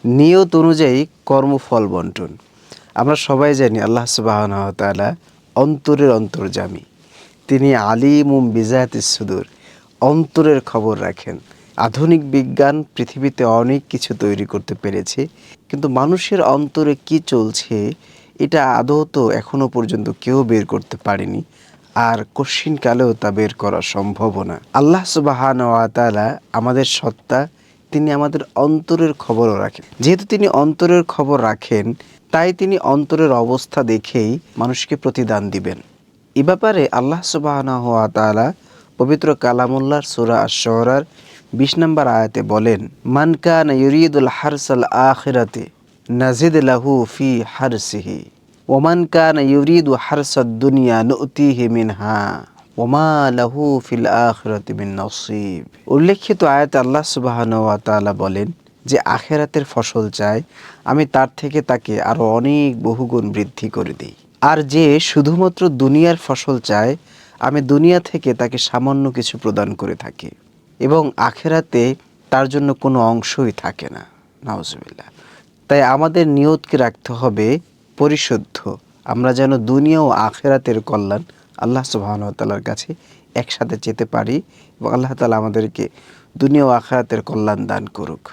নিয়ত অনুযায়ী কর্মফল বন্টন। আমরা সবাই জানি আল্লাহ সুবহানাহু ওয়া তাআলা অন্তরের অন্তর্যামী। তিনি আলিমুম বিজাতিস সুদূর, অন্তরের খবর রাখেন। আধুনিক বিজ্ঞান পৃথিবীতে অনেক কিছু তৈরি করতে পেরেছে, কিন্তু মানুষের অন্তরে কি চলছে এটা আদৌ তো এখনও পর্যন্ত কেউ বের করতে পারেনি, আর কশিনকালেও তা বের করা সম্ভবও না। আল্লাহ সুবহানাহু ওয়া তাআলা আমাদের সত্তা, তিনি আমাদের অন্তরের খবরও রাখেন। যেহেতু তিনি অন্তরের খবর রাখেন, তাই তিনি অন্তরের অবস্থা দেখেই মানুষকে প্রতিদান দিবেন। এ ব্যাপারে আল্লাহ সুবহানাহু ওয়া তাআলা পবিত্র কালামুল্লাহর সূরা আশ-শুআরার ২০ নম্বর আয়াতে বলেন, মান কানা ইউরিদুল হারসাল আখিরাতি নাজিদ লাহু ফি হারসিহি ওয়া মান কানা ইউরিদু হারসাদ দুনিয়া নু'তিহি মিনহা ওয়া মা লাহু ফিল আখিরাতি মিন নসিব। উল্লেখিত আয়াতে আল্লাহ সুবহানাহু ওয়া তাআলা বলেন যে আখিরাতের ফসল চায়, আমি তার থেকে তাকে আরো অনেক বহুগুণ বৃদ্ধি করে দিই। আর যে শুধুমাত্র দুনিয়ার ফসল চায়, আমি দুনিয়া থেকে তাকে সামান্য কিছু প্রদান করে থাকি এবং আখিরাতে তার জন্য কোনো অংশই থাকে না। নাউজুবিল্লাহ। তাই আমাদের নিয়তকে রাখতে হবে পরিশুদ্ধ, আমরা যেন দুনিয়া ও আখিরাতের কল্যাণ আল্লাহ সুবহানাহু ওয়া তাআলার কাছে একসাথে যেতে পারি এবং আল্লাহ তাআলা আমাদেরকে দুনিয়া ও আখিরাতের কল্যাণ দান করুক।